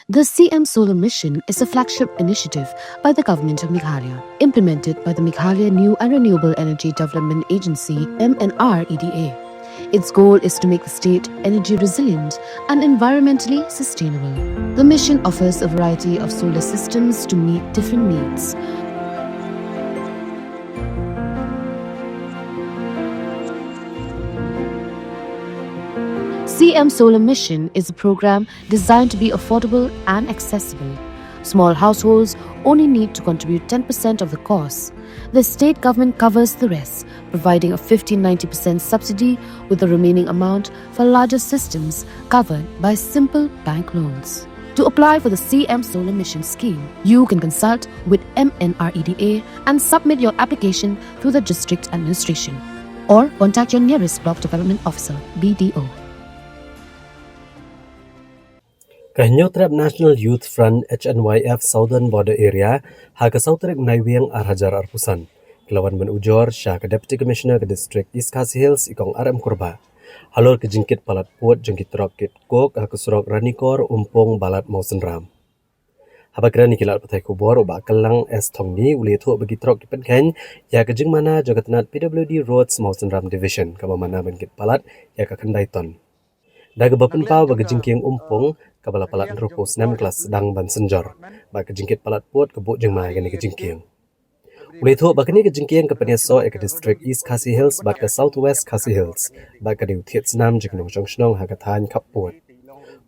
The CM Solar Mission is a flagship initiative by the Government of Meghalaya, implemented by the Meghalaya New and Renewable Energy Development Agency (MNREDA). Its goal is to make the state energy resilient and environmentally sustainable. The mission offers a variety of solar systems to meet different needs. CM Solar Mission is a program designed to be affordable and accessible. Small households only need to contribute 10% of the cost. The state government covers the rest, providing a 50-90% subsidy, with the remaining amount for larger systems covered by simple bank loans. To apply for the CM Solar Mission scheme, you can consult with MNREDA and submit your application through the district administration, or contact your nearest block development officer (BDO). Kahinyotrap National Youth Front HNYF Southern Border Area haga Sautrek Naiwiang Arhajar Arpusan. Kelawan menujor Syah ke Deputy Commissioner ke District East Khasi Hills ikong RM Kurba. Halor ke jingkit palat puat jengkit rokit kok haga surok ranikor umpong balat Mausen Ram. Habakra ni kilat patai kubor ubak kelang es tong ni uli tu bagi trok di penken ya ke jeng mana jogatanat PWD Roads Mausen Ram Division kama mana bengkit palat ya ke Kendaiton. Daga bapen pau bagi jingking umpong kabala palat rupos 6 kelas sedang ban senjor bagi jingkit palat puat kebuk jeng mai gani ke jingking. Uli tu bagi ke jingking ke penyeso ke District East Khasi Hills bagi ke Southwest Khasi Hills bagi ke diutiet senam jeng nong jong hagathan kap puat.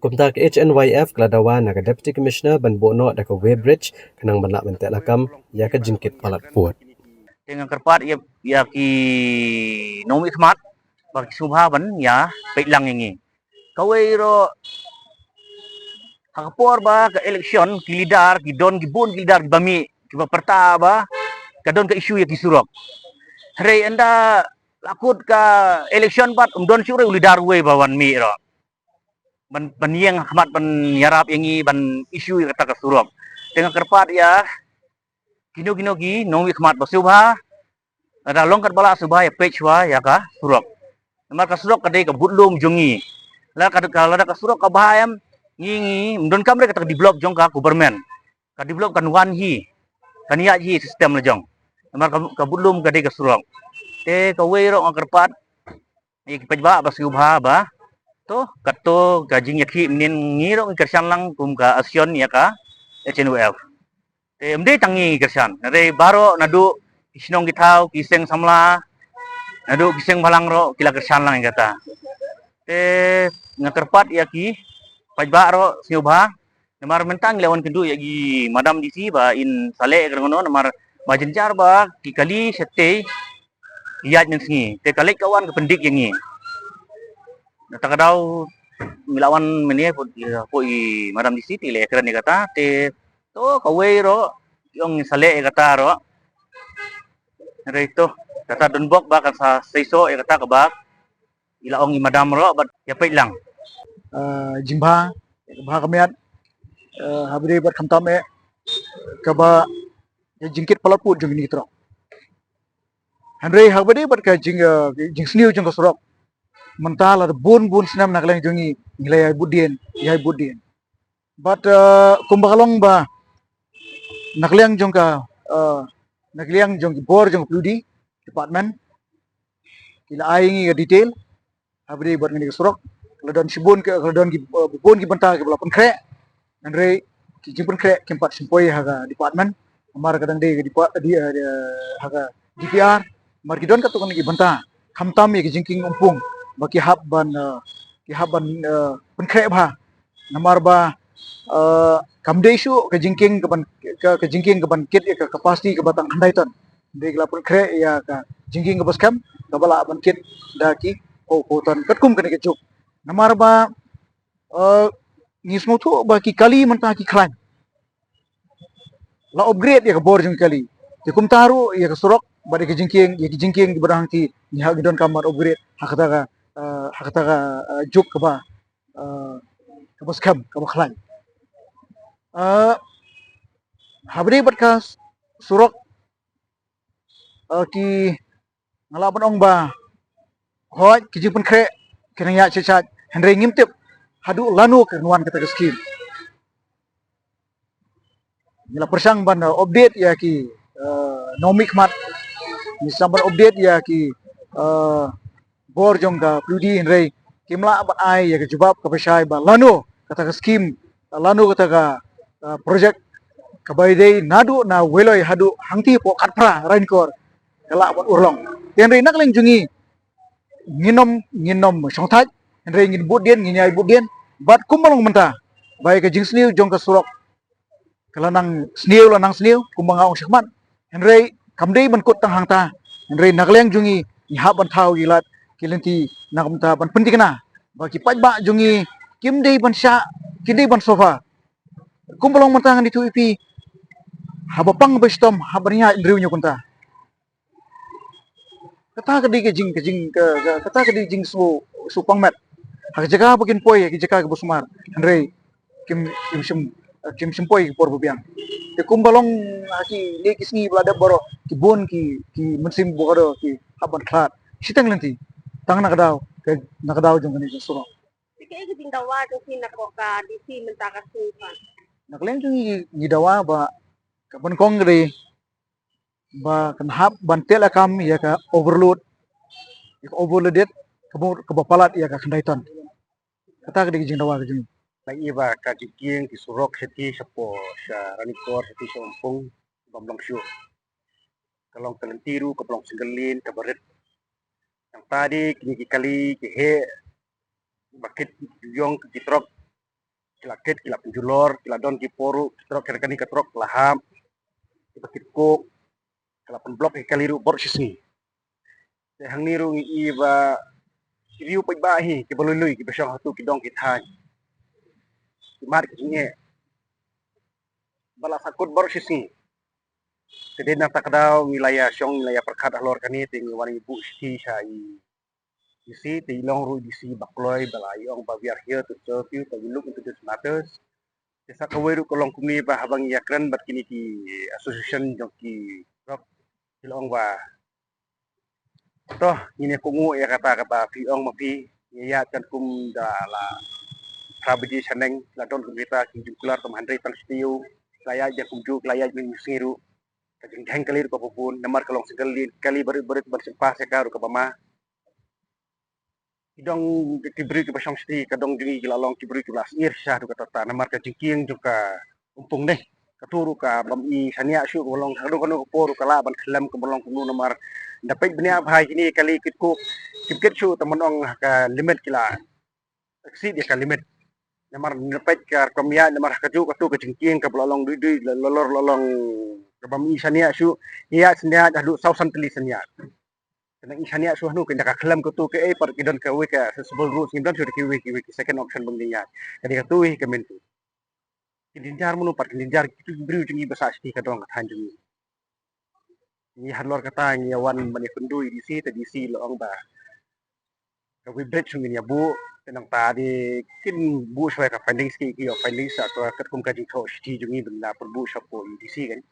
Kumta ke HNYF keladawan naga Deputy Commissioner ban bono da ke Weybridge kenang ban lak bentek lakam ya ke jingkit palat puat. Dengan kerpat ya ki nomi khmat bagi subha ban ya pelang ini. Kawai ro hakapor ba ke election ki lidar ki don ki bun ki lidar ki bami ki perta ba ka don ka isu ya ki surok. Hari anda lakut ka election bat don syure lidar we bawan mi ro. Ban yang khmat ban yarap yangi ban isu kata ka surok. Dengan kerpat ya kino ki nomi khmat ba subha ada longkat bala subha ya pechwa ya ka surok. Namar ka surok kadai ka budlum jungi. La kalau ada kasurok kabahayam ngingi mdon kamre kata develop jong ka government ka develop kan wan hi kan ya hi sistem la jong amar ka bulum ka de kasurok te ka weiro ang kerpat ik pajba ba subha ba to kato gajing yakhi mnen ngiro kersan lang kum ka action ya ka HNUF te mde tangi kersan re baro nadu isnong githau kiseng samla nadu kiseng balang ro kila kersan lang kata ngakerpat ya ki pajba ro siubha namar mentang lawan kendu ya gi madam disi ba in sale ngono namar bajenjar ba ki kali sete iyat ngi te kali kawan ke pendik yang ngi takadau milawan meni po i madam disi ti le kran ni kata te to kawai ro yung sale kata ro rito kata donbok ba kan sa seiso kata kabak ilaong imadam ro bat yapay lang jimbha kamiat habri bat khamtame kaba jingkit palaput jing ni tro hanre habri bat ka jing sniu jing sorok mentala bun snam nakleng jungi ngilai budien yai budien but kumbakalong ba nakleng jong ka nakleng jong bor jong pludi department kila aingi detail habri bat ngini sorok ladon sibun ke ladon ki bun ki banta ke belapan kre andre ki jimpen kre kempat simpoi haga department amar kadang de di haga DPR mar ki don katukon ki banta khamtam ki jingking umpung baki habban pen kre bha namar ba kamdesu ke jingking ke ban kit ke kapasiti ke batang handaiton de belapan kre ya ka jingking ke baskam kabala ban kit daki ko ton katkum kene ke juk namar ba ngismo tu ba ki kali mentah ki klan la upgrade ya ke bor jung kali te kum taru ya ke surok ba de ke jingking ki barang ti ni ha gidon kamar upgrade hakata ka juk ke ba ke baskam ke klan habri bat ka surok ki ngalaban ong ba hoj ki jingpen kre kena ya cechat henry ngimtip hadu lanu ke nuan kata skim Nila persang ban update ya ki nomik mat ni saban update ya ki bor jong ka prudi rei kimla ba ai ya ke jubab ka pesai ba lano kata ka scheme lano kata ka project ka bai dei nadu na weloi hadu hangti po katpra rain kor kala ban urlong ten rei nak leng jungi nginom songthaj rei ngin budien nginyai budien bat kumbalong menta bai ka jingsniu jong ka surok kalanang sniu kumbanga ong sikman henrei kamdei ban kut tang hangta henrei nakleng jungi ihap ban thau gilat kilenti nakamta ban pentikna baki pajba jungi kimdei ban sha kindei ban sofa kumbalong mentang di tu ipi habapang bestom habarinya indriu nyokunta kata kedi ke jing kata kedi jing su pangmet hak jaga bakin poi ki jaga ke busmar henrei kim simpoi por bubiang te kumbalong aki le kisni blada boro ki bon ki mensim boro ki haban klat sitang lenti tang nakadaw jong kani suro Sige, giting dawa jong sinako ka di si mentaka supan. nakleng jong gidawa ba kaban kongre ba kan hap ban tel akam ya ka overloaded kabapalat ya ka kandaiton kata kedi jing dawa jing Lagi ba kajiking kisurok heti sapo sa ranikor heti sa umpong bamlang syu. Kalong talentiru kaplong singgalin kabaret. Yang tadi kini kali kihe bakit yong kitrok kilakit kila penjulor kila don kiporu kitrok kini kitrok laham bakit kok kila penblok kaliru bor sisni. Hang niru ngi iba riu pagbahi kibalului kibasang hatu kidong kithan. Kimar kinye bala sakut bor sisni. Jadi na takdaw wilayah syong wilayah perkat alor kani tingi wani ibu si sai isi tilong ru disi bakloy balayong babiar hiyo tu chotiu tagiluk untuk desmates desa kaweru kolong kumi ba habang yakran bat kini ki association joki rock tilong ba toh ini kungu ya kata fiong mapi ya kan kum da la prabiji saneng la don kumita kinjukular kam handai tang stiu laya ja kumjuk laya min singiru kajeng jeng kalir ko pupun namar kalong segalin kali berit bersempa sekaru ke pama idong kibri ke pasang sti kadong dingi gilalong kibri ke las ir syah du kata namar kajeng kieng juga umpung deh katuru ka bami sania syu kolong hadu kono poru kala ban khalam ke bolong kunu namar dapat benia bhai ini kali kitku kipket syu temenong ka limit kila exceed dia ka limit namar dapat ka komia namar kaju katu kajeng kieng ka bolong dui lolong kabami sania syu iya senia dah du sausan teli senia kena isania su hanu kena kakelam ko tu ke par kidon ka we ka sebel rules ngidon su ki we second option bendinya kadi ka tu ke mentu kidinjar munu par kidinjar kitu briu jingi basa sti ka dong kan jingi ni harlor kata ni wan mani pendui di si tadi si loong ba ka we break sungin ya bu tenang tadi kin bu shwe ka findings ki yo findings sa ka kum ka jing tho sti jingi benda per bu shapo di si kan